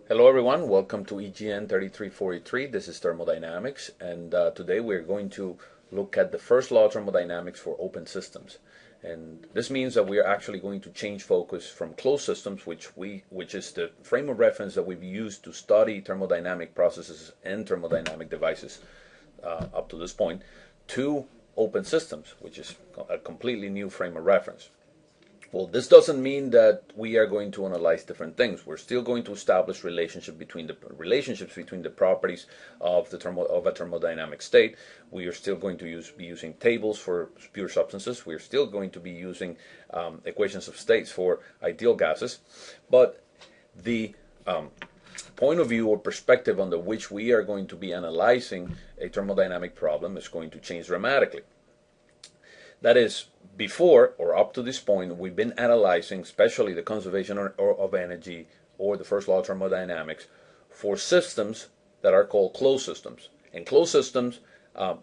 Hello everyone, welcome to EGN 3343. This is Thermodynamics, and today we're going to look at the first law of thermodynamics for open systems. And this means that we are actually going to change focus from closed systems, which is the frame of reference that we've used to study thermodynamic processes and thermodynamic devices up to this point, to open systems, which is a completely new frame of reference. Well, this doesn't mean that we are going to analyze different things. We're still going to establish relationships between the properties of a thermodynamic state. We are still going to be using tables for pure substances. We're still going to be using equations of states for ideal gases. But the point of view or perspective under which we are going to be analyzing a thermodynamic problem is going to change dramatically. That is, before or up to this point, we've been analyzing especially the conservation of energy or the first law of thermodynamics for systems that are called closed systems. In closed systems,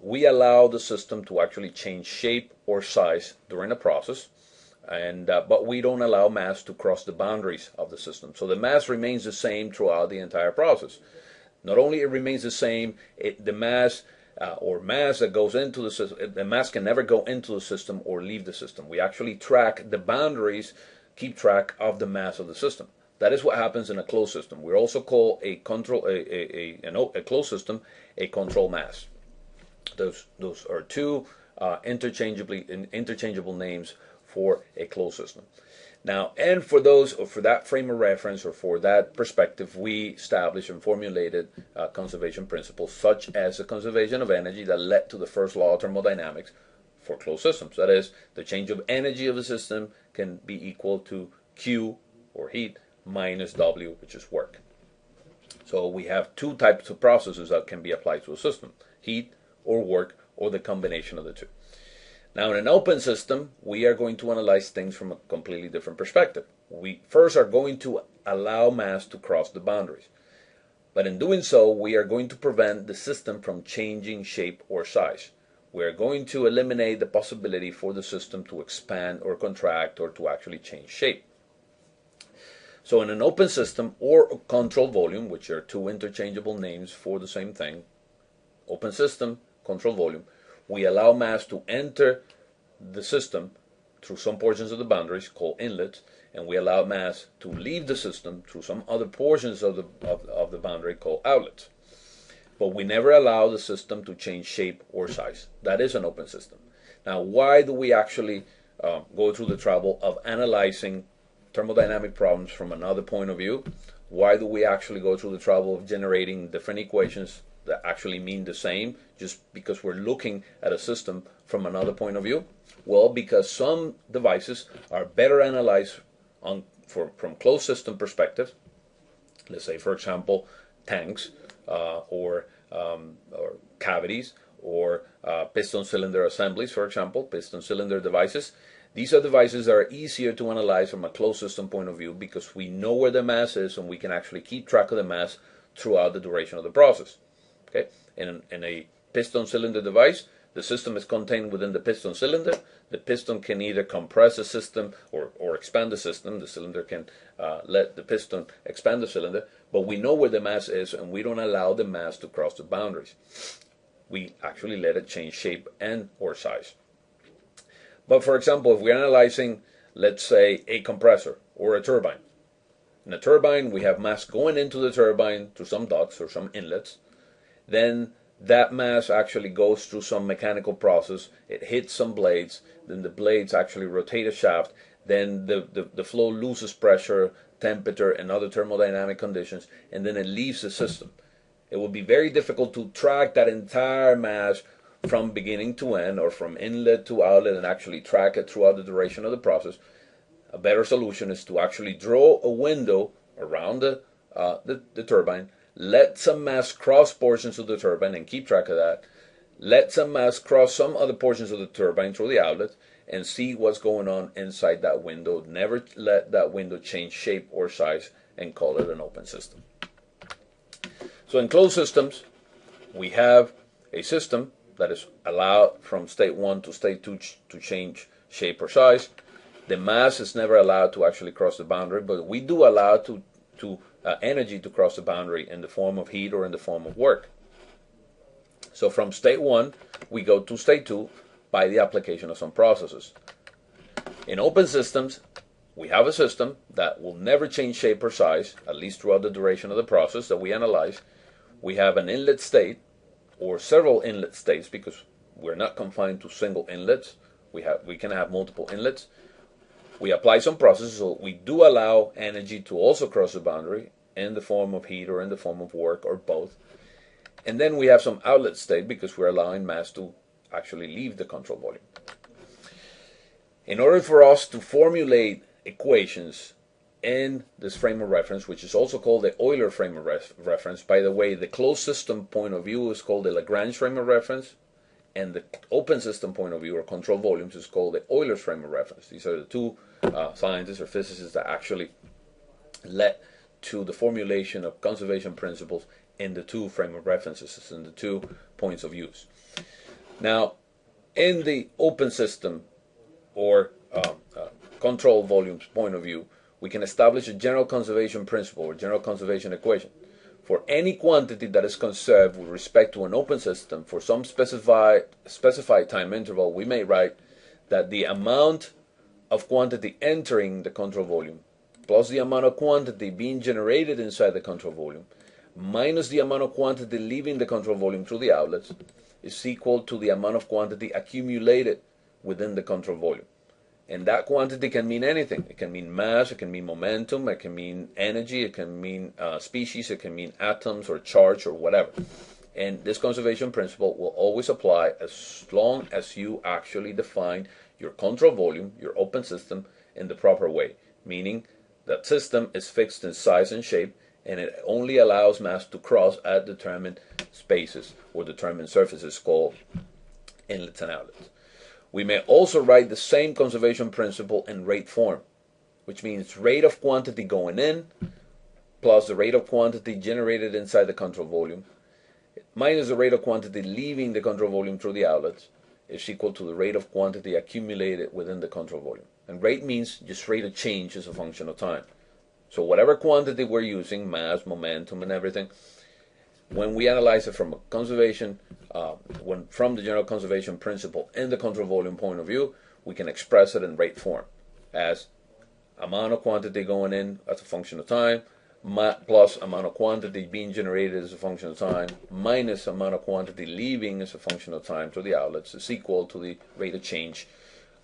we allow the system to actually change shape or size during the process, but we don't allow mass to cross the boundaries of the system. So the mass remains the same throughout the entire process. Not only it remains the same, the mass that goes into the system, the mass can never go into the system or leave the system. We actually track the boundaries, keep track of the mass of the system. That is what happens in a closed system. We also call a closed system a control mass. Those are two interchangeable names for a closed system. Now, and for that frame of reference or for that perspective, we established and formulated conservation principles such as the conservation of energy that led to the first law of thermodynamics for closed systems. That is, the change of energy of a system can be equal to Q, or heat, minus W, which is work. So we have two types of processes that can be applied to a system: heat or work, or the combination of the two. Now, in an open system, we are going to analyze things from a completely different perspective. We first are going to allow mass to cross the boundaries. But in doing so, we are going to prevent the system from changing shape or size. We are going to eliminate the possibility for the system to expand or contract or to actually change shape. So in an open system or control volume, which are two interchangeable names for the same thing, open system, control volume, we allow mass to enter the system through some portions of the boundaries called inlets, and we allow mass to leave the system through some other portions of the boundary called outlets. But we never allow the system to change shape or size. That is an open system. Now, why do we actually go through the trouble of analyzing thermodynamic problems from another point of view? Why do we actually go through the trouble of generating different equations that actually mean the same just because we're looking at a system from another point of view? Well, because some devices are better analyzed from closed system perspective. Let's say, for example, tanks or cavities or piston cylinder assemblies, for example, piston cylinder devices. These are devices that are easier to analyze from a closed system point of view because we know where the mass is and we can actually keep track of the mass throughout the duration of the process. Okay? In a piston cylinder device, the system is contained within the piston cylinder. The piston can either compress the system or expand the system. The cylinder can let the piston expand the cylinder, but we know where the mass is and we don't allow the mass to cross the boundaries. We actually let it change shape and or size. But for example, if we're analyzing, let's say, a compressor or a turbine. In a turbine, we have mass going into the turbine through some ducts or some inlets. Then that mass actually goes through some mechanical process. It hits some blades. Then the blades actually rotate a shaft. Then the flow loses pressure, temperature, and other thermodynamic conditions, and then it leaves the system. It would be very difficult to track that entire mass from beginning to end or from inlet to outlet and actually track it throughout the duration of the process. A better solution is to actually draw a window around the turbine, let some mass cross portions of the turbine and keep track of that, let some mass cross some other portions of the turbine through the outlet, and see what's going on inside that window. Never let that window change shape or size, and call it an open system. So in closed systems, we have a system that is allowed from state 1 to state 2 to change shape or size. The mass is never allowed to actually cross the boundary, but we do allow to to energy to cross the boundary in the form of heat or in the form of work. So from state 1, we go to state 2 by the application of some processes. In open systems, we have a system that will never change shape or size, at least throughout the duration of the process that we analyze. We have an inlet state, or several inlet states, because we're not confined to single inlets. We can have multiple inlets. We apply some processes, so we do allow energy to also cross the boundary in the form of heat or in the form of work or both. And then we have some outlet state because we're allowing mass to actually leave the control volume. In order for us to formulate equations in this frame of reference, which is also called the Euler frame of reference, by the way, the closed system point of view is called the Lagrange frame of reference, and the open system point of view or control volumes is called the Euler's frame of reference. These are the two scientists or physicists that actually led to the formulation of conservation principles in the two frame of references, in the 2 points of views. Now, in the open system or control volumes point of view, we can establish a general conservation principle or general conservation equation. For any quantity that is conserved with respect to an open system for some specified time interval, we may write that the amount of quantity entering the control volume plus the amount of quantity being generated inside the control volume minus the amount of quantity leaving the control volume through the outlets is equal to the amount of quantity accumulated within the control volume. And that quantity can mean anything. It can mean mass, it can mean momentum, it can mean energy, it can mean species, it can mean atoms or charge or whatever. And this conservation principle will always apply as long as you actually define your control volume, your open system, in the proper way. Meaning that system is fixed in size and shape, and it only allows mass to cross at determined spaces or determined surfaces called inlets and outlets. We may also write the same conservation principle in rate form, which means rate of quantity going in plus the rate of quantity generated inside the control volume minus the rate of quantity leaving the control volume through the outlets is equal to the rate of quantity accumulated within the control volume. And rate means just rate of change as a function of time. So whatever quantity we're using, mass, momentum, and everything, when we analyze it from a conservation, from the general conservation principle in the control volume point of view, we can express it in rate form as amount of quantity going in as a function of time, plus amount of quantity being generated as a function of time, minus amount of quantity leaving as a function of time through the outlets is equal to the rate of change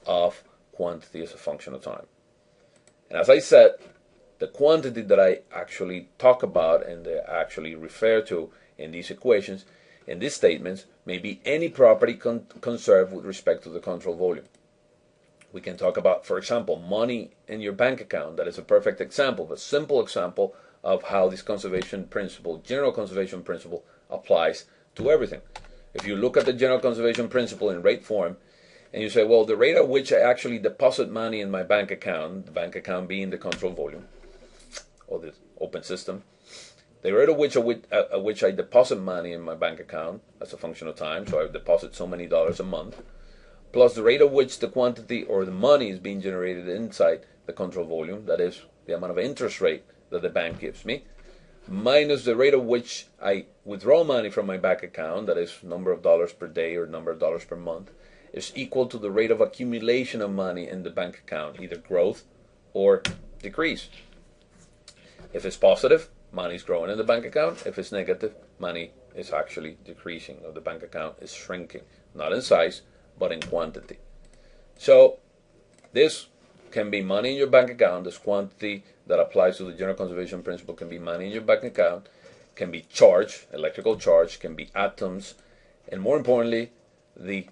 of quantity as a function of time. And as I said, the quantity that I actually talk about and actually refer to in these equations, in these statements, may be any property conserved with respect to the control volume. We can talk about, for example, money in your bank account. That is a perfect example, a simple example of how this conservation principle, general conservation principle, applies to everything. If you look at the general conservation principle in rate form, and you say, well, the rate at which I actually deposit money in my bank account, the bank account being the control volume, or the open system, the rate at which I deposit money in my bank account as a function of time, so I deposit so many dollars a month, plus the rate at which the quantity or the money is being generated inside the control volume, that is the amount of interest rate that the bank gives me, minus the rate at which I withdraw money from my bank account, that is number of dollars per day or number of dollars per month, is equal to the rate of accumulation of money in the bank account, either growth or decrease. If it's positive, money is growing in the bank account. If it's negative, money is actually decreasing, or the bank account is shrinking, not in size, but in quantity. So this can be money in your bank account. This quantity that applies to the general conservation principle can be money in your bank account, can be charge, electrical charge, can be atoms, and more importantly, the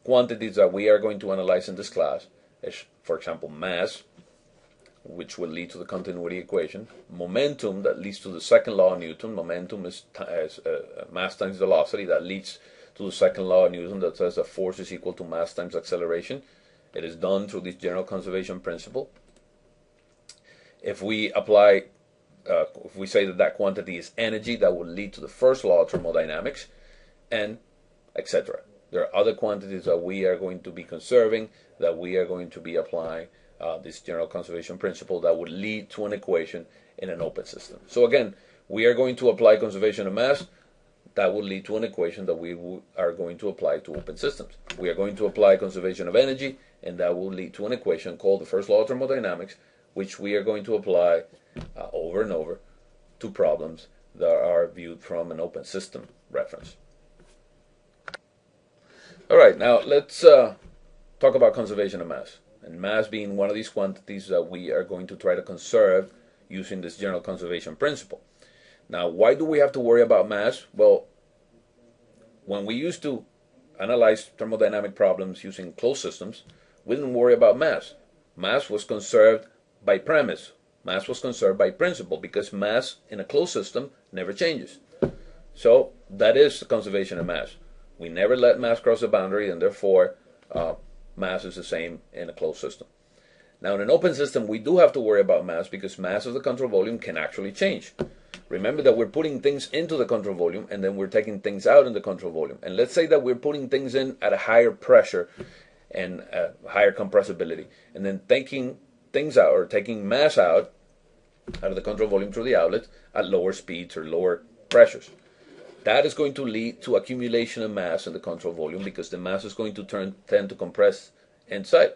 quantities that we are going to analyze in this class is, for example, mass, which will lead to the continuity equation, momentum, that leads to the second law of Newton. Momentum is mass times velocity, that leads to the second law of Newton that says that force is equal to mass times acceleration. It is done through this general conservation principle. If we apply, if we say that that quantity is energy, that will lead to the first law of thermodynamics, and etc. There are other quantities that we are going to be conserving, that we are going to be applying this general conservation principle that would lead to an equation in an open system. So again, we are going to apply conservation of mass. That will lead to an equation that we are going to apply to open systems. We are going to apply conservation of energy, and that will lead to an equation called the first law of thermodynamics, which we are going to apply over and over to problems that are viewed from an open system reference. All right, now let's talk about conservation of mass. And mass being one of these quantities that we are going to try to conserve using this general conservation principle. Now, why do we have to worry about mass? Well, when we used to analyze thermodynamic problems using closed systems, we didn't worry about mass. Mass was conserved by premise. Mass was conserved by principle, because mass in a closed system never changes. So that is the conservation of mass. We never let mass cross the boundary, and therefore mass is the same in a closed system. Now, in an open system, we do have to worry about mass, because mass of the control volume can actually change. Remember that we're putting things into the control volume, and then we're taking things out in the control volume. And let's say that we're putting things in at a higher pressure and higher compressibility, and then taking things out, or taking mass out of the control volume through the outlet at lower speeds or lower pressures. That is going to lead to accumulation of mass in the control volume, because the mass is going to tend to compress inside.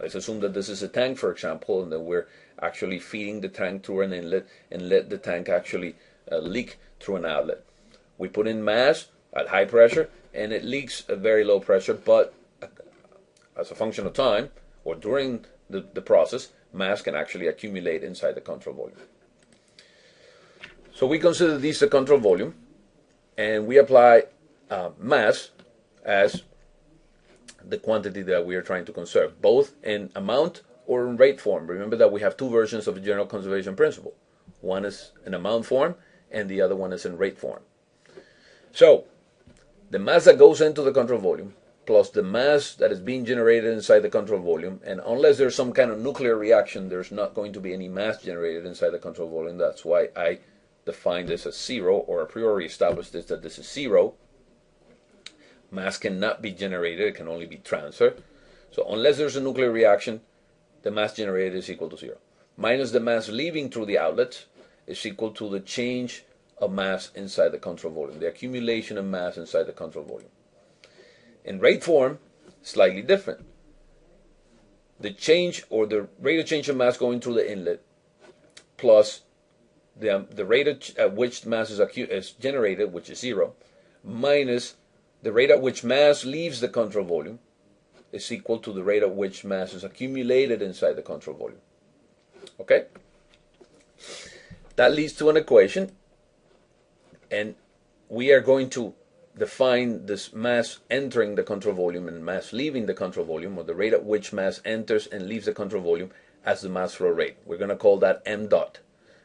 Let's assume that this is a tank, for example, and that we're actually feeding the tank through an inlet and let the tank actually leak through an outlet. We put in mass at high pressure and it leaks at very low pressure, but as a function of time or during the process, mass can actually accumulate inside the control volume. So we consider this the control volume, and we apply mass as the quantity that we are trying to conserve, both in amount or in rate form. Remember that we have two versions of the general conservation principle. One is in amount form, and the other one is in rate form. So the mass that goes into the control volume plus the mass that is being generated inside the control volume, and unless there's some kind of nuclear reaction, there's not going to be any mass generated inside the control volume. That's why I define this as zero, or a priori establish this that this is zero. Mass cannot be generated, it can only be transferred. So unless there's a nuclear reaction, the mass generated is equal to zero. Minus the mass leaving through the outlet is equal to the change of mass inside the control volume, the accumulation of mass inside the control volume. In rate form, slightly different. The change, or the rate of change of mass going through the inlet, plus the rate at which mass is generated, which is zero, minus the rate at which mass leaves the control volume, is equal to the rate at which mass is accumulated inside the control volume. Okay? That leads to an equation, and we are going to define this mass entering the control volume and mass leaving the control volume, or the rate at which mass enters and leaves the control volume, as the mass flow rate. We're going to call that m dot.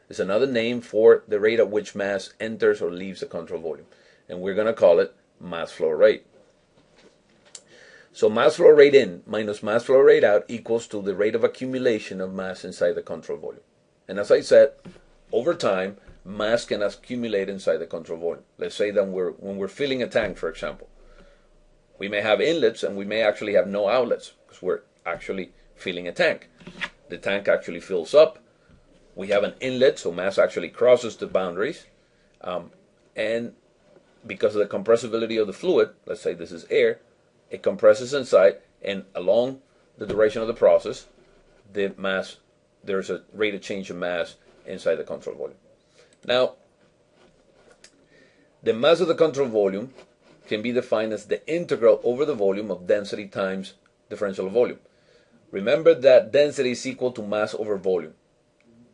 It's another name for the rate at which mass enters or leaves the control volume, and we're going to call it mass flow rate. So mass flow rate in minus mass flow rate out equals to the rate of accumulation of mass inside the control volume. And as I said, over time, mass can accumulate inside the control volume. Let's say that when we're filling a tank, for example, we may have inlets and we may actually have no outlets, because we're actually filling a tank. The tank actually fills up. We have an inlet, so mass actually crosses the boundaries, and because of the compressibility of the fluid, let's say this is air, it compresses inside, and along the duration of the process, there's a rate of change of mass inside the control volume. Now, the mass of the control volume can be defined as the integral over the volume of density times differential volume. Remember that density is equal to mass over volume.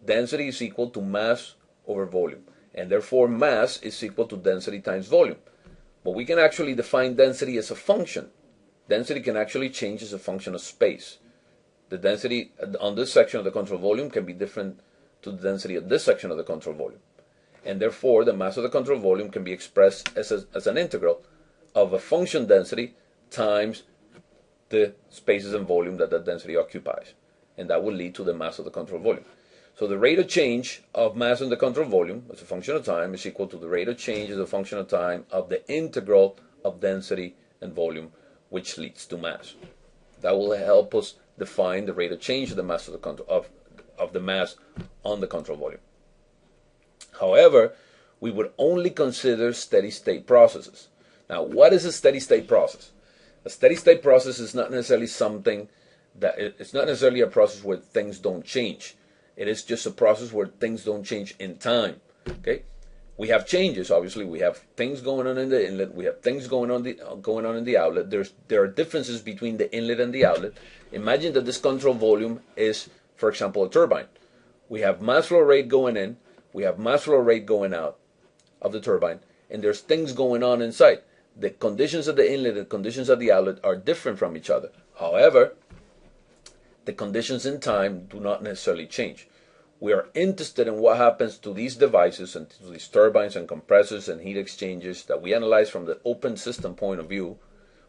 Density is equal to mass over volume, and therefore mass is equal to density times volume. But we can actually define density as a function. Density can actually change as a function of space. The density on this section of the control volume can be different to the density of this section of the control volume. And therefore, the mass of the control volume can be expressed as an integral of a function density times the spaces and volume that that density occupies. And that will lead to the mass of the control volume. So the rate of change of mass in the control volume as a function of time is equal to the rate of change as a function of time of the integral of density and volume, which leads to mass. That will help us define the rate of change of the mass of the of the mass on the control volume. However, we would only consider steady state processes. Now, what is a steady state process? A steady state process is not necessarily something that it's not necessarily a process where things don't change. It is just a process where things don't change in time. Okay, we have changes. Obviously, we have things going on in the inlet. We have things going on in the outlet. There are differences between the inlet and the outlet. Imagine that this control volume is, for example, a turbine. We have mass flow rate going in. We have mass flow rate going out of the turbine, and there's things going on inside. The conditions of the inlet and conditions of the outlet are different from each other. However, the conditions in time do not necessarily change. We are interested in what happens to these devices and to these turbines and compressors and heat exchangers that we analyze from the open system point of view.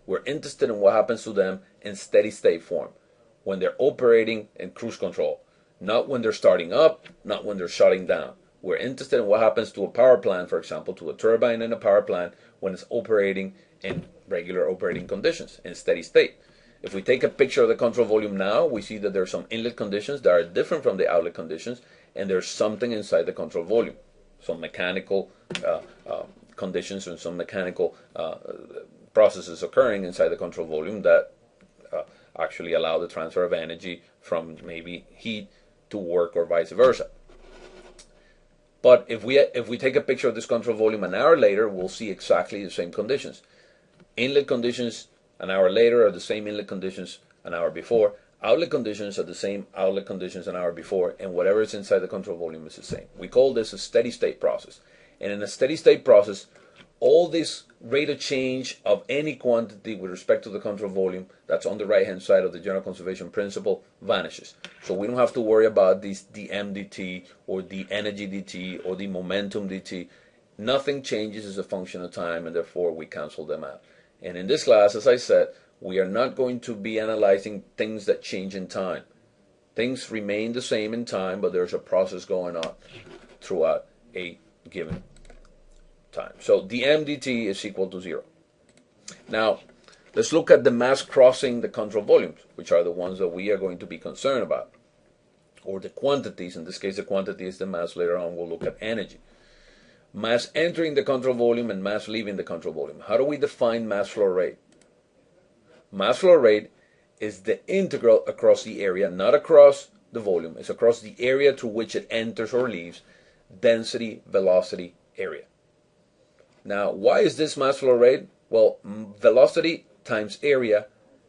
We're interested in what happens to them in steady state form when they're operating in cruise control, not when they're starting up, not when they're shutting down. We're interested in what happens to a power plant, for example, to a turbine in a power plant when it's operating in regular operating conditions, in steady state. If we take a picture of the control volume now, we see that there are some inlet conditions that are different from the outlet conditions, and there's something inside the control volume, some mechanical conditions and some mechanical processes occurring inside the control volume that actually allow the transfer of energy from maybe heat to work or vice versa. But if we take a picture of this control volume an hour later, we'll see exactly the same conditions. Inlet conditions an hour later are the same inlet conditions an hour before. Outlet conditions are the same outlet conditions an hour before, and whatever is inside the control volume is the same. We call this a steady state process. And in a steady state process, all this rate of change of any quantity with respect to the control volume that's on the right hand side of the general conservation principle vanishes. So we don't have to worry about the dm dt or the energy dt or the momentum dt. Nothing changes as a function of time, and therefore we cancel them out. And in this class, as I said, we are not going to be analyzing things that change in time. Things remain the same in time, but there's a process going on throughout a given time. So dm dt is equal to 0. Now, let's look at the mass crossing the control volumes, which are the ones that we are going to be concerned about, or the quantities. In this case, the quantity is the mass. Later on, we'll look at energy. Mass entering the control volume and mass leaving the control volume. How do we define mass flow rate? Mass flow rate is the integral across the area, not across the volume. It's across the area through which it enters or leaves, density, velocity, area. Now, why is this mass flow rate? Well, velocity times area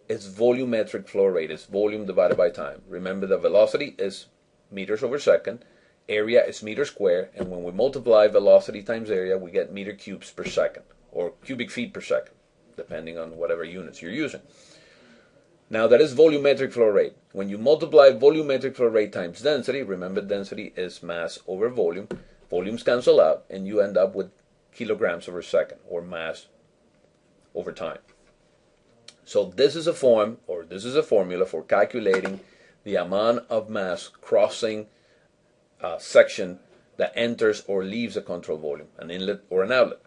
is volumetric flow rate. It's volume divided by time. Remember that velocity is meters over second, area is meter square, and when we multiply velocity times area, we get meter cubes per second, or cubic feet per second, depending on whatever units you're using. Now, that is volumetric flow rate. When you multiply volumetric flow rate times density, remember density is mass over volume. Volumes cancel out, and you end up with kilograms over second, or mass over time. So this is a form, or this is a formula for calculating the amount of mass crossing a section that enters or leaves a control volume, an inlet or an outlet.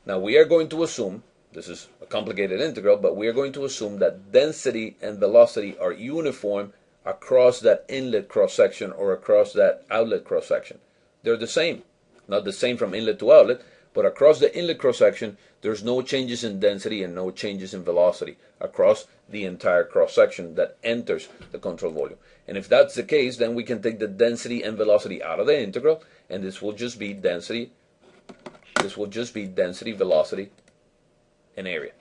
Now we are going to assume, this is a complicated integral, but we are going to assume that density and velocity are uniform across that inlet cross-section or across that outlet cross-section. They're the same. Not the same from inlet to outlet, but across the inlet cross-section, there's no changes in density and no changes in velocity across the entire cross-section that enters the control volume. And if that's the case, then we can take the density and velocity out of the integral, and this will just be density, velocity, and area.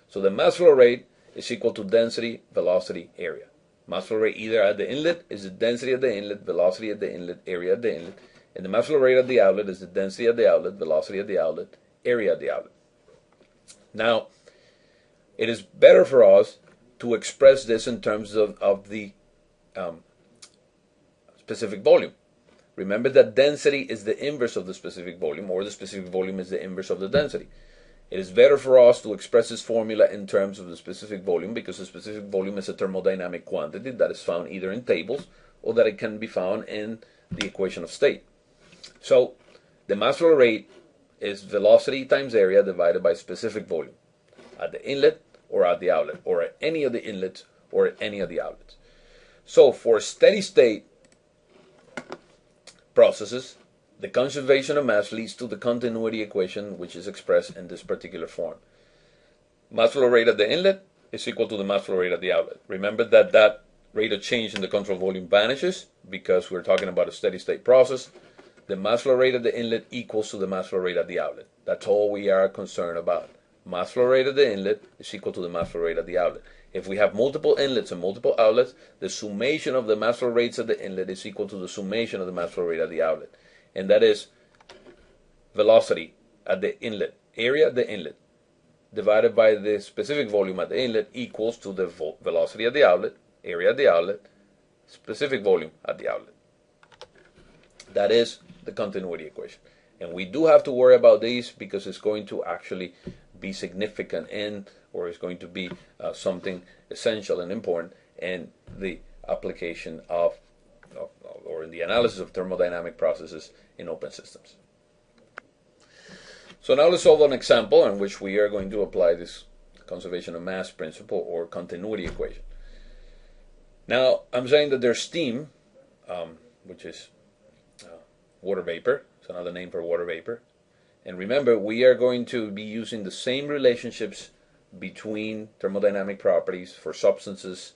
So the mass flow rate is equal to density, velocity, area. Mass flow rate either at the inlet is the density at the inlet, velocity at the inlet, area at the inlet. And the mass flow rate at the outlet is the density at the outlet, velocity at the outlet, area at the outlet. Now, it is better for us to express this in terms of the specific volume. Remember that density is the inverse of the specific volume, or the specific volume is the inverse of the density. It is better for us to express this formula in terms of the specific volume, because the specific volume is a thermodynamic quantity that is found either in tables or that it can be found in the equation of state. So the mass flow rate is velocity times area divided by specific volume at the inlet or at the outlet, or at any of the inlets or at any of the outlets. So for steady state processes, the conservation of mass leads to the continuity equation, which is expressed in this particular form. Mass flow rate at the inlet is equal to the mass flow rate at the outlet. Remember that that rate of change in the control volume vanishes because we're talking about a steady state process. The mass flow rate at the inlet equals to the mass flow rate at the outlet. That's all we are concerned about. Mass flow rate at the inlet is equal to the mass flow rate at the outlet. If we have multiple inlets and multiple outlets, the summation of the mass flow rates at the inlet is equal to the summation of the mass flow rate at the outlet. And that is velocity at the inlet, area at the inlet, divided by the specific volume at the inlet equals to the velocity at the outlet, area at the outlet, specific volume at the outlet. That is the continuity equation. And we do have to worry about these because it's going to actually be significant or it's going to be something essential and important in the application of or in the analysis of thermodynamic processes in open systems. So now let's solve an example in which we are going to apply this conservation of mass principle or continuity equation. Now I'm saying that there's steam, which is water vapor. It's another name for water vapor. And remember, we are going to be using the same relationships between thermodynamic properties for substances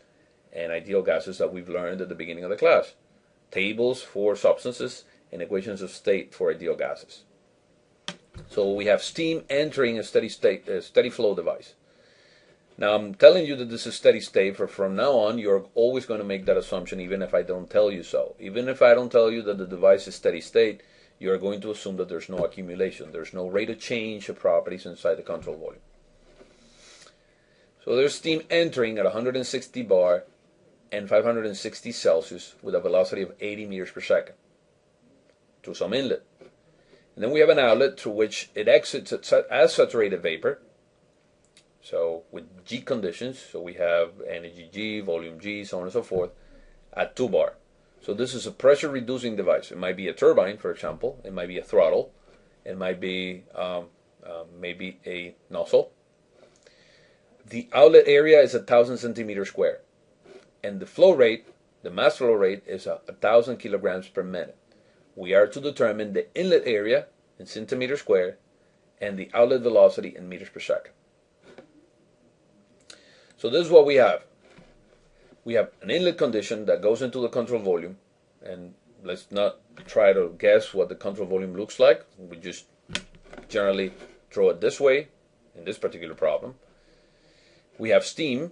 and ideal gases that we've learned at the beginning of the class. Tables for substances and equations of state for ideal gases. So we have steam entering a steady flow device. Now I'm telling you that this is steady state, for from now on you're always going to make that assumption even if I don't tell you so. Even if I don't tell you that the device is steady state, you're going to assume that there's no accumulation. There's no rate of change of properties inside the control volume. So there's steam entering at 160 bar and 560 Celsius with a velocity of 80 meters per second through some inlet. And then we have an outlet through which it exits as saturated vapor. So with G conditions, so we have energy G, volume G, so on and so forth, at 2 bar. So this is a pressure reducing device. It might be a turbine, for example. It might be a throttle. It might be maybe a nozzle. The outlet area is 1,000 centimeters square. And the flow rate, the mass flow rate, is 1,000 kilograms per minute. We are to determine the inlet area in centimeters square and the outlet velocity in meters per second. So this is what we have. We have an inlet condition that goes into the control volume, and let's not try to guess what the control volume looks like. We just generally throw it this way in this particular problem. We have steam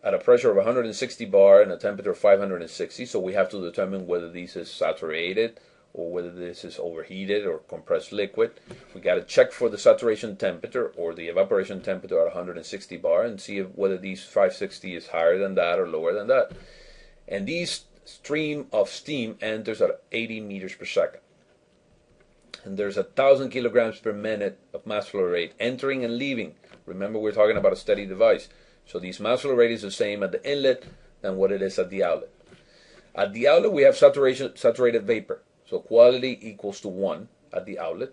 at a pressure of 160 bar and a temperature of 560, so we have to determine whether this is saturated or whether this is overheated or compressed liquid. We got to check for the saturation temperature or the evaporation temperature at 160 bar and see whether these 560 is higher than that or lower than that. And this stream of steam enters at 80 meters per second. And there's 1,000 kilograms per minute of mass flow rate entering and leaving. Remember, we're talking about a steady device. So this mass flow rate is the same at the inlet than what it is at the outlet. At the outlet, we have saturated vapor. So quality equals to 1 at the outlet.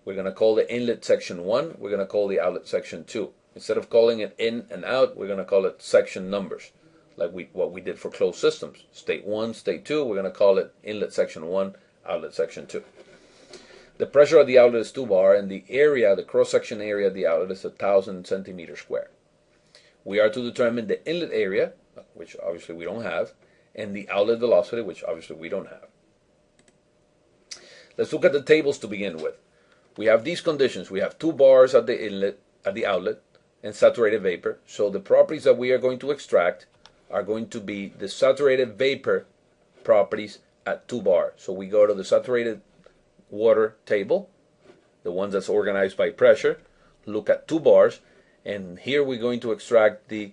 We're going to call the inlet section 1. We're going to call the outlet section 2. Instead of calling it in and out, we're going to call it section numbers, like what we did for closed systems. State 1, state 2, we're going to call it inlet section 1, outlet section 2. The pressure at the outlet is 2 bar, and the area, the cross-section area at the outlet is 1,000 centimeters square. We are to determine the inlet area, which obviously we don't have, and the outlet velocity, which obviously we don't have. Let's look at the tables to begin with. We have these conditions. We have 2 bars at the inlet, at the outlet, and saturated vapor. So the properties that we are going to extract are going to be the saturated vapor properties at 2 bar. So we go to the saturated water table, the one that's organized by pressure, look at 2 bars, and here we're going to extract the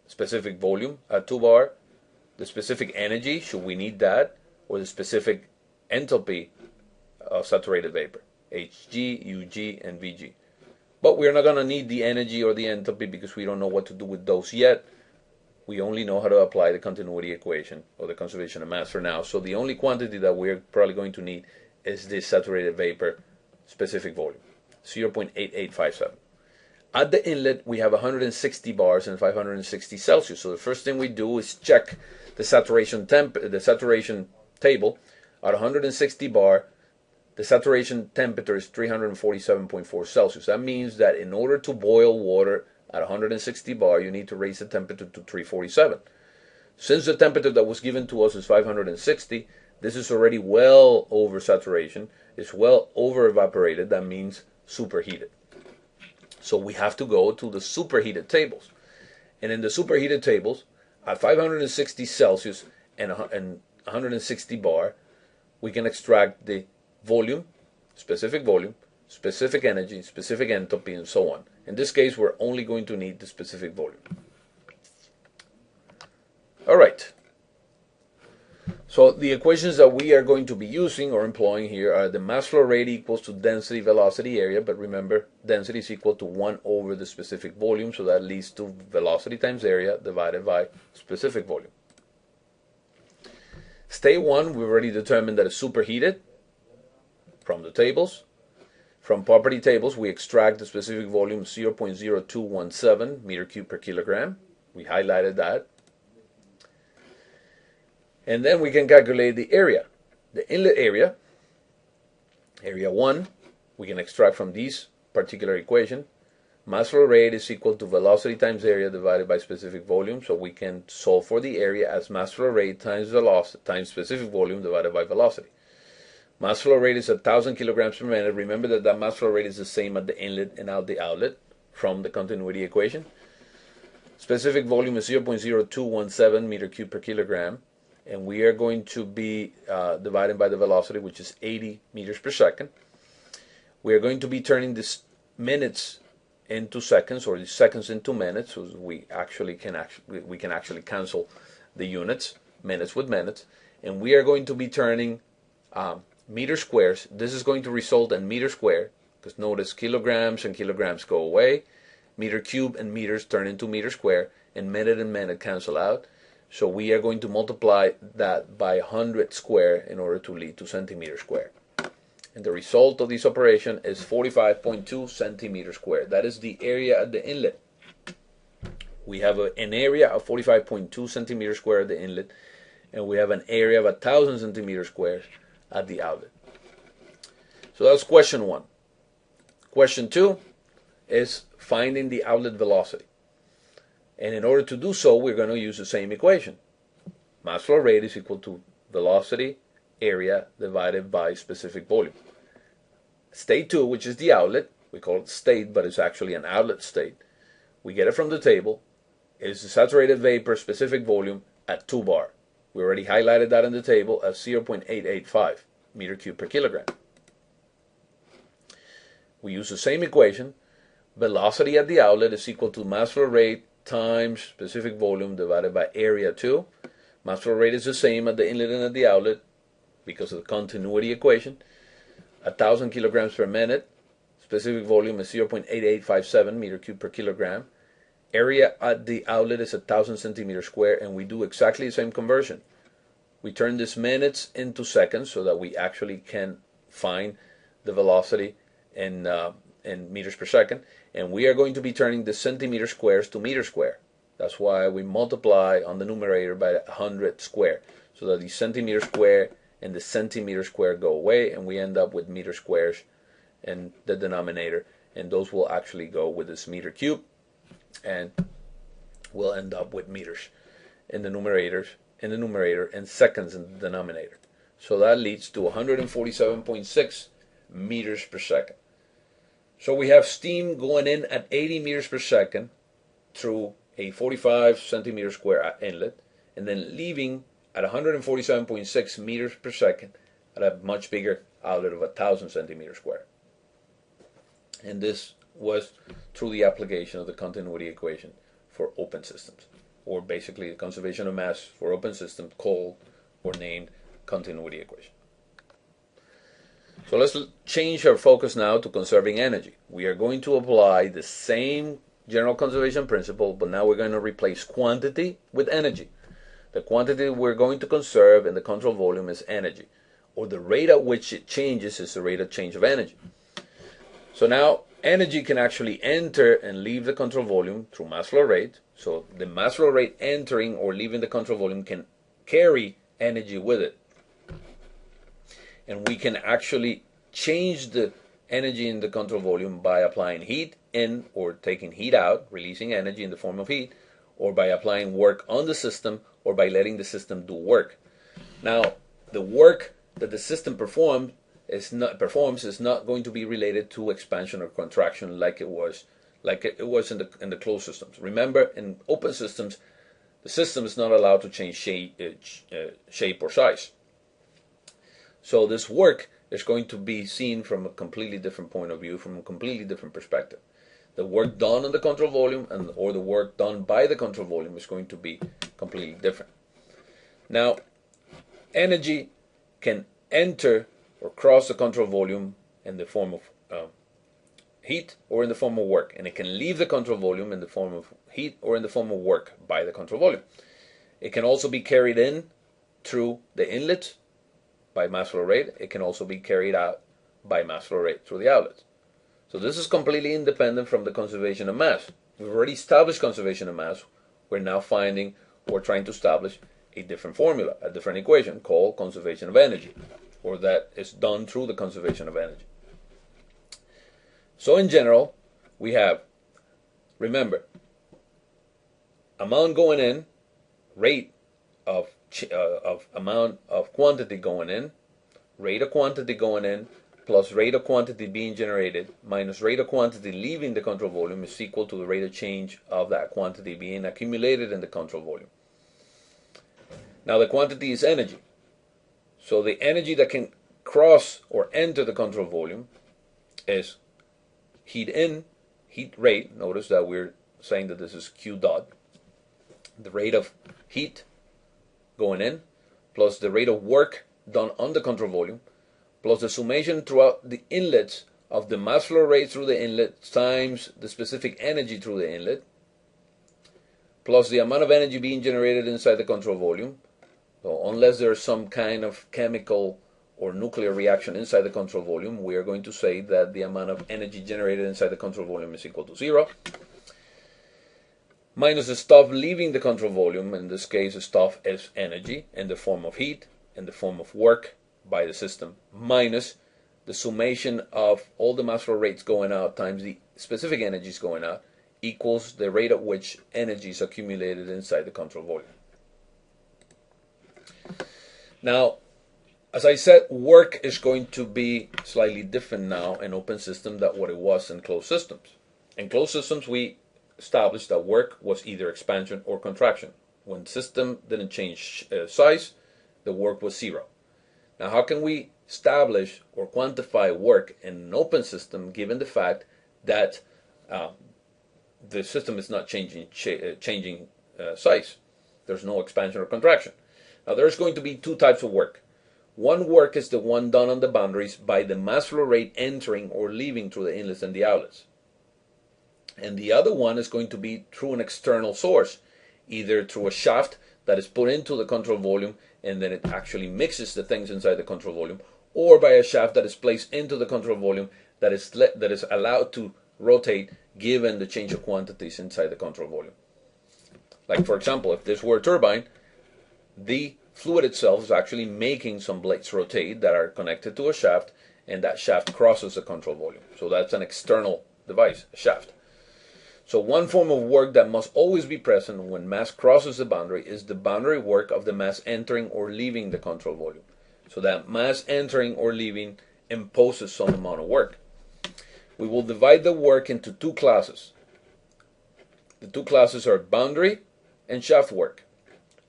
specific volume at 2 bar, the specific energy, should we need that, or the specific enthalpy of saturated vapor, Hg, Ug, and Vg. But we're not going to need the energy or the enthalpy because we don't know what to do with those yet. We only know how to apply the continuity equation or the conservation of mass for now. So the only quantity that we're probably going to need is this saturated vapor specific volume, 0.8857. At the inlet, we have 160 bars and 560 Celsius. So the first thing we do is check the saturation table at 160 bar. The saturation temperature is 347.4 Celsius. That means that in order to boil water at 160 bar, you need to raise the temperature to 347. Since the temperature that was given to us is 560, this is already well over saturation. It's well over evaporated. That means superheated. So we have to go to the superheated tables. And in the superheated tables, at 560 Celsius and 160 bar, we can extract the volume, specific energy, specific enthalpy, and so on. In this case, we're only going to need the specific volume. All right. So the equations that we are going to be using or employing here are the mass flow rate equals to density velocity area, but remember density is equal to 1 over the specific volume, so that leads to velocity times area divided by specific volume. State 1, we've already determined that it's superheated from the tables. From property tables, we extract the specific volume 0.0217 meter cube per kilogram. We highlighted that. And then we can calculate the area. The inlet area, area 1, we can extract from this particular equation. Mass flow rate is equal to velocity times area divided by specific volume. So we can solve for the area as mass flow rate times velocity times specific volume divided by velocity. Mass flow rate is 1,000 kilograms per minute. Remember that mass flow rate is the same at the inlet and at the outlet from the continuity equation. Specific volume is 0.0217 meter cube per kilogram. And we are going to be dividing by the velocity, which is 80 meters per second. We are going to be turning this minutes into seconds, or the seconds into minutes, so we can actually cancel the units, minutes with minutes. And we are going to be turning meter squares. This is going to result in meter square, because notice kilograms and kilograms go away. Meter cube and meters turn into meter square, and minute cancel out. So we are going to multiply that by 100 square in order to lead to centimeter square. And the result of this operation is 45.2 centimeters square. That is the area at the inlet. We have an area of 45.2 centimeters square at the inlet, and we have an area of 1,000 centimeters squares at the outlet. So that's question 1. Question 2 is finding the outlet velocity. And in order to do so, we're going to use the same equation. Mass flow rate is equal to velocity area divided by specific volume. State 2, which is the outlet, we call it state, but it's actually an outlet state. We get it from the table. It is the saturated vapor specific volume at 2 bar. We already highlighted that in the table as 0.885 meter cube per kilogram. We use the same equation. Velocity at the outlet is equal to mass flow rate times specific volume divided by area 2. Mass flow rate is the same at the inlet and at the outlet because of the continuity equation. 1,000 kilograms per minute. Specific volume is 0.8857 meter cube per kilogram. Area at the outlet is 1,000 centimeters square, and we do exactly the same conversion. We turn this minutes into seconds so that we actually can find the velocity in meters per second. And we are going to be turning the centimeter squares to meter square. That's why we multiply on the numerator by 100 square, so that the centimeter square and the centimeter square go away, and we end up with meter squares in the denominator, and those will actually go with this meter cube, and we'll end up with meters in the numerator and seconds in the denominator. So that leads to 147.6 meters per second. So we have steam going in at 80 meters per second through a 45 centimeter square inlet, and then leaving at 147.6 meters per second at a much bigger outlet of 1,000 centimeters square. And this was through the application of the continuity equation for open systems, or basically the conservation of mass for open systems called or named continuity equation. So let's change our focus now to conserving energy. We are going to apply the same general conservation principle, but now we're going to replace quantity with energy. The quantity we're going to conserve in the control volume is energy, or the rate at which it changes is the rate of change of energy. So now energy can actually enter and leave the control volume through mass flow rate. So the mass flow rate entering or leaving the control volume can carry energy with it. And we can actually change the energy in the control volume by applying heat in or taking heat out, releasing energy in the form of heat, or by applying work on the system, or by letting the system do work. Now, the work that the system performs is not going to be related to expansion or contraction like it was in the closed systems. Remember, in open systems, the system is not allowed to change shape or size. So this work is going to be seen from a completely different point of view, from a completely different perspective. The work done on the control volume or the work done by the control volume is going to be completely different. Now, energy can enter or cross the control volume in the form of heat or in the form of work, and it can leave the control volume in the form of heat or in the form of work by the control volume. It can also be carried in through the inlet by mass flow rate. It can also be carried out by mass flow rate through the outlets. So this is completely independent from the conservation of mass. We've already established conservation of mass. We're now trying to establish a different formula, a different equation called conservation of energy, or that is done through the conservation of energy. So in general, we have, remember, amount going in, rate of amount of quantity going in, rate of quantity going in, plus rate of quantity being generated minus rate of quantity leaving the control volume is equal to the rate of change of that quantity being accumulated in the control volume. Now the quantity is energy. So the energy that can cross or enter the control volume is heat in, heat rate. Notice that we're saying that this is Q dot. The rate of heat going in plus the rate of work done on the control volume plus the summation throughout the inlets of the mass flow rate through the inlet times the specific energy through the inlet plus the amount of energy being generated inside the control volume. So unless there's some kind of chemical or nuclear reaction inside the control volume, we are going to say that the amount of energy generated inside the control volume is equal to 0. Minus the stuff leaving the control volume. In this case, the stuff is energy in the form of heat, in the form of work by the system, minus the summation of all the mass flow rates going out times the specific energies going out equals the rate at which energy is accumulated inside the control volume. Now, as I said, work is going to be slightly different now in open systems than what it was in closed systems. In closed systems, we established that work was either expansion or contraction. When the system didn't change size, the work was 0. Now, how can we establish or quantify work in an open system given the fact that the system is not changing size? There's no expansion or contraction. Now, there's going to be two types of work. One work is the one done on the boundaries by the mass flow rate entering or leaving through the inlets and the outlets. And the other one is going to be through an external source, either through a shaft that is put into the control volume and then it actually mixes the things inside the control volume, or by a shaft that is placed into the control volume that is allowed to rotate given the change of quantities inside the control volume. Like, for example, if this were a turbine, the fluid itself is actually making some blades rotate that are connected to a shaft, and that shaft crosses the control volume. So that's an external device, a shaft. So one form of work that must always be present when mass crosses the boundary is the boundary work of the mass entering or leaving the control volume. So that mass entering or leaving imposes some amount of work. We will divide the work into two classes. The two classes are boundary and shaft work.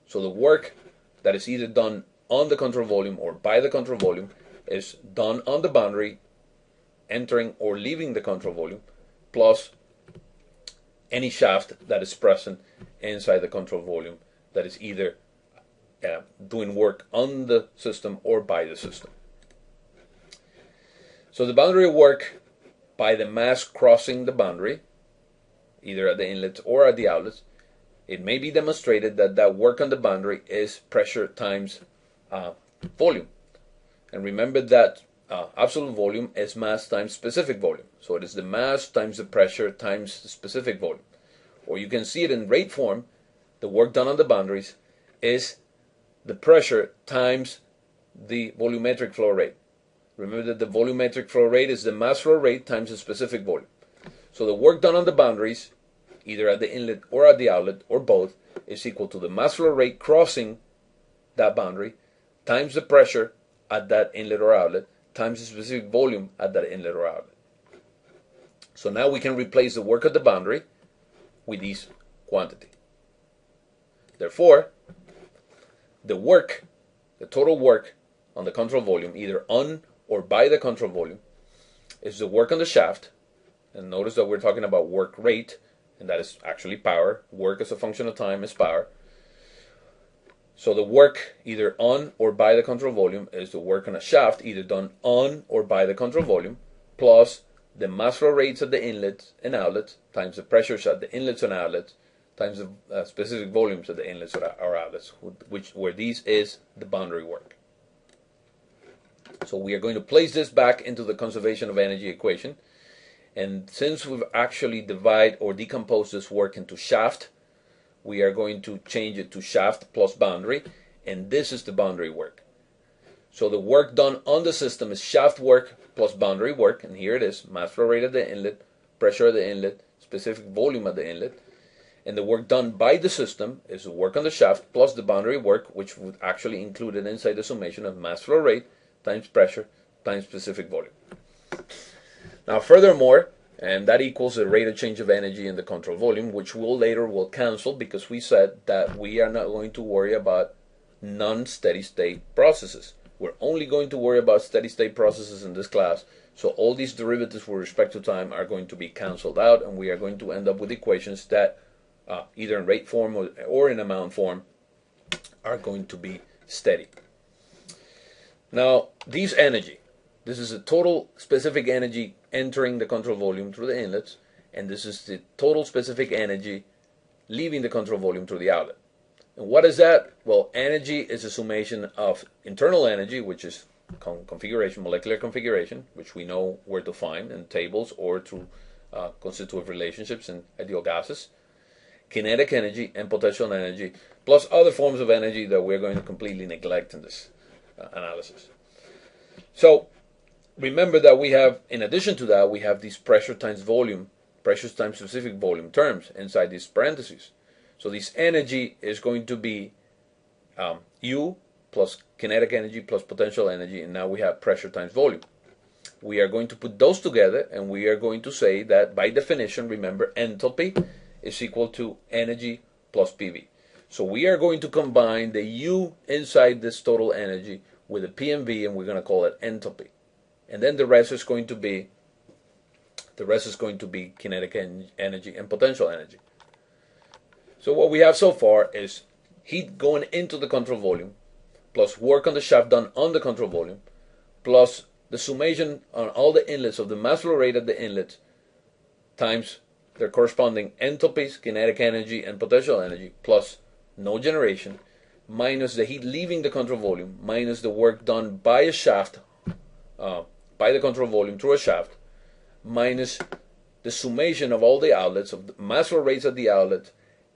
So the work that is either done on the control volume or by the control volume is done on the boundary, entering or leaving the control volume, plus any shaft that is present inside the control volume that is either doing work on the system or by the system. So the boundary work by the mass crossing the boundary, either at the inlets or at the outlets, it may be demonstrated that that work on the boundary is pressure times volume. And remember that absolute volume is mass times specific volume. So it is the mass times the pressure times the specific volume. Or you can see it in rate form. The work done on the boundaries is the pressure times the volumetric flow rate. Remember that the volumetric flow rate is the mass flow rate times the specific volume. So the work done on the boundaries, either at the inlet or at the outlet, or both, is equal to the mass flow rate crossing that boundary times the pressure at that inlet or outlet times the specific volume at that inlet or outlet. So now we can replace the work at the boundary with this quantity. Therefore, the total work on the control volume, either on or by the control volume, is the work on the shaft. And notice that we're talking about work rate, and that is actually power. Work as a function of time is power. So the work either on or by the control volume is the work on a shaft, either done on or by the control volume, plus the mass flow rates at the inlets and outlets times the pressures at the inlets and outlets times the specific volumes at the inlets or outlets, where these is the boundary work. So we are going to place this back into the conservation of energy equation. And since we've actually divided or decomposed this work into shaft, we are going to change it to shaft plus boundary, and this is the boundary work. So the work done on the system is shaft work plus boundary work, and here it is: mass flow rate at the inlet, pressure at the inlet, specific volume at the inlet. And the work done by the system is the work on the shaft plus the boundary work, which would actually include it inside the summation of mass flow rate times pressure times specific volume. Now furthermore, and that equals the rate of change of energy in the control volume, which will cancel, because we said that we are not going to worry about non-steady state processes. We're only going to worry about steady state processes in this class. So all these derivatives with respect to time are going to be canceled out, and we are going to end up with equations that either in rate form or in amount form are going to be steady. Now this is the total specific energy entering the control volume through the inlets, and this is the total specific energy leaving the control volume through the outlet. And what is that? Well, energy is a summation of internal energy, which is configuration, molecular configuration, which we know where to find in tables or through constitutive relationships in ideal gases, kinetic energy and potential energy, plus other forms of energy that we're going to completely neglect in this analysis. So remember that we have, in addition to that, we have these pressure times volume, pressures times specific volume terms inside these parentheses. So this energy is going to be U plus kinetic energy plus potential energy, and now we have pressure times volume. We are going to put those together, and we are going to say that by definition, remember, enthalpy is equal to energy plus PV. So we are going to combine the U inside this total energy with a P and V, and we're going to call it enthalpy. And then the rest is going to be kinetic energy and potential energy. So what we have so far is heat going into the control volume, plus work on the shaft done on the control volume, plus the summation on all the inlets of the mass flow rate at the inlet times their corresponding enthalpies, kinetic energy and potential energy, plus no generation, minus the heat leaving the control volume, minus the work done by a shaft, by the control volume through a shaft, minus the summation of all the outlets, of the mass flow rates at the outlet,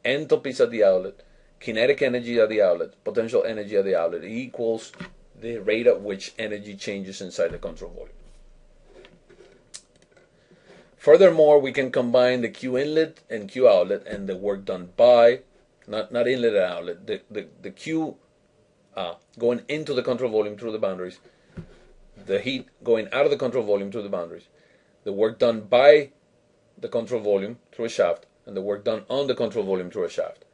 enthalpies at the outlet, kinetic energy at the outlet, potential energy at the outlet, equals the rate at which energy changes inside the control volume. Furthermore, we can combine the Q inlet and Q outlet and the work done by, not inlet and outlet, the Q going into the control volume through the boundaries, the heat going out of the control volume through the boundaries, the work done by the control volume through a shaft, and the work done on the control volume through a shaft.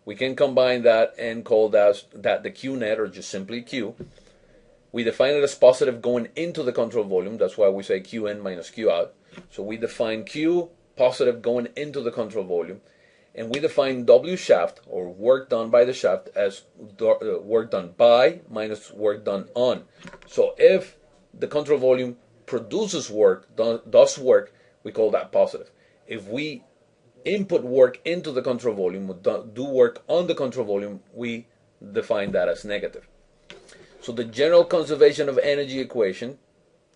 We can combine that and call that the Q net, or just simply Q. We define it as positive going into the control volume. That's why we say Q in minus Q out. So we define Q positive going into the control volume, and we define W shaft, or work done by the shaft, as work done by minus work done on. So if the control volume produces work, does work, we call that positive. If we input work into the control volume, do work on the control volume, we define that as negative. So the general conservation of energy equation,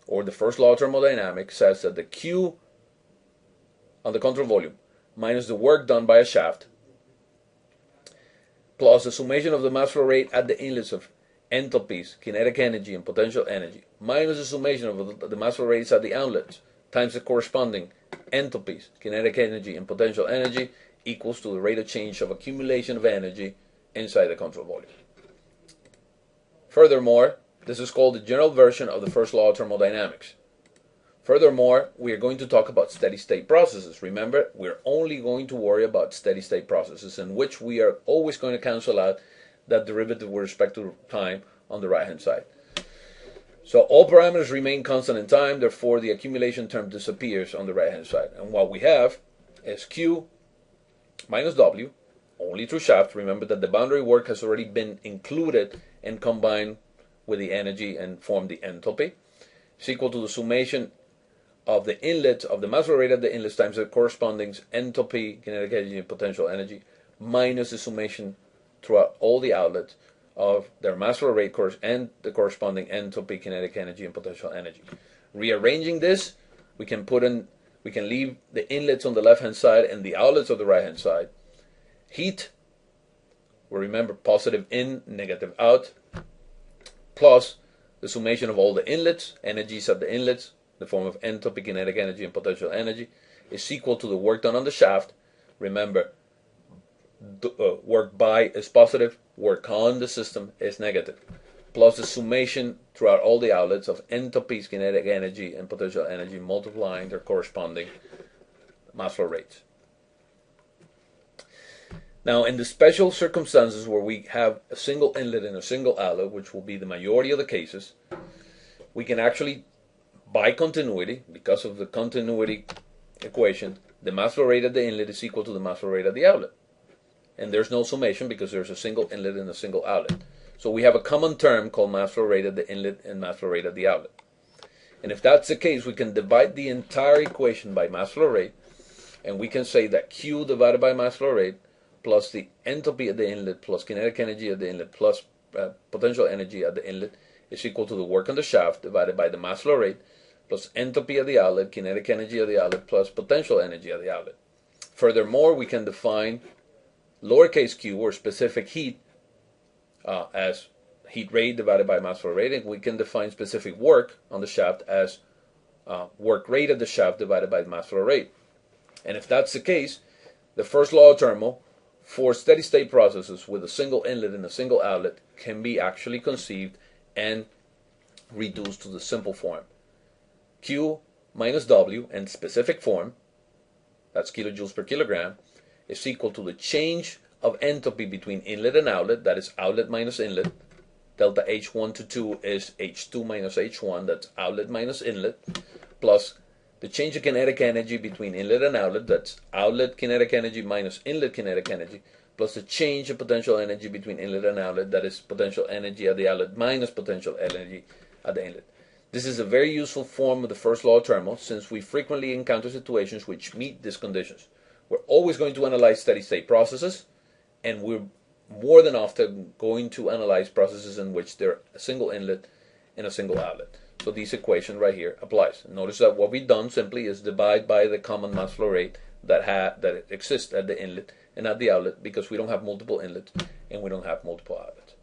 or the first law of thermodynamics, says that the Q on the control volume minus the work done by a shaft plus the summation of the mass flow rate at the inlets of enthalpies, kinetic energy, and potential energy, minus the summation of the mass flow rates at the outlets times the corresponding enthalpies, kinetic energy, and potential energy equals to the rate of change of accumulation of energy inside the control volume. Furthermore, this is called the general version of the first law of thermodynamics. Furthermore, we are going to talk about steady-state processes. Remember, we're only going to worry about steady-state processes in which we are always going to cancel out that derivative with respect to time on the right-hand side. So all parameters remain constant in time, therefore the accumulation term disappears on the right-hand side. And what we have is Q minus W, only through shaft. Remember that the boundary work has already been included and combined with the energy and formed the enthalpy. It's equal to the summation of the inlet, of the mass flow rate at the inlets times the corresponding enthalpy, kinetic energy, and potential energy, minus the summation throughout all the outlets of their mass flow rate course and the corresponding enthalpy, kinetic energy, and potential energy. Rearranging this, we can leave the inlets on the left-hand side and the outlets on the right-hand side. Heat, we remember positive in, negative out, plus the summation of all the inlets, energies at the inlets, the form of enthalpy, kinetic energy, and potential energy, is equal to the work done on the shaft. Remember, work by is positive, work on the system is negative, plus the summation throughout all the outlets of enthalpies, kinetic energy, and potential energy multiplying their corresponding mass flow rates. Now, in the special circumstances where we have a single inlet and a single outlet, which will be the majority of the cases, we can actually, by continuity, because of the continuity equation, the mass flow rate at the inlet is equal to the mass flow rate at the outlet. And there's no summation because there's a single inlet and a single outlet. So we have a common term called mass flow rate at the inlet and mass flow rate at the outlet. And if that's the case, we can divide the entire equation by mass flow rate, and we can say that Q divided by mass flow rate plus the enthalpy at the inlet plus kinetic energy at the inlet plus potential energy at the inlet is equal to the work on the shaft divided by the mass flow rate plus enthalpy at the outlet, kinetic energy at the outlet, plus potential energy at the outlet. Furthermore, we can define lowercase q, or specific heat, as heat rate divided by mass flow rate, and we can define specific work on the shaft as work rate at the shaft divided by mass flow rate. And if that's the case, the first law of thermo for steady-state processes with a single inlet and a single outlet can be actually conceived and reduced to the simple form. Q minus W in specific form, that's kilojoules per kilogram, is equal to the change of enthalpy between inlet and outlet, that is outlet minus inlet. Delta H1 to 2 is H2 minus H1, that's outlet minus inlet, plus the change of kinetic energy between inlet and outlet, that's outlet kinetic energy minus inlet kinetic energy, plus the change of potential energy between inlet and outlet, that is potential energy at the outlet minus potential energy at the inlet. This is a very useful form of the first law of thermo, since we frequently encounter situations which meet these conditions. We're always going to analyze steady-state processes, and we're more than often going to analyze processes in which there are a single inlet and a single outlet. So this equation right here applies. Notice that what we've done simply is divide by the common mass flow rate that exists at the inlet and at the outlet, because we don't have multiple inlets and we don't have multiple outlets.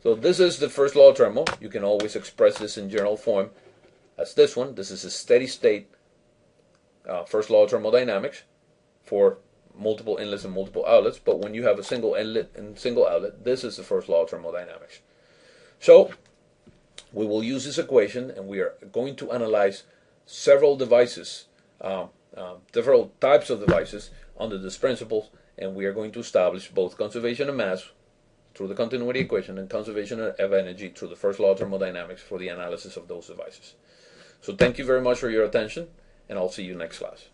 So this is the first law of thermo. You can always express this in general form as this one. This is a steady-state first law of thermodynamics for multiple inlets and multiple outlets. But when you have a single inlet and single outlet, this is the first law of thermodynamics. So we will use this equation, and we are going to analyze several devices, several types of devices under these principles, and we are going to establish both conservation of mass through the continuity equation and conservation of energy through the first law of thermodynamics for the analysis of those devices. So thank you very much for your attention, and I'll see you next class.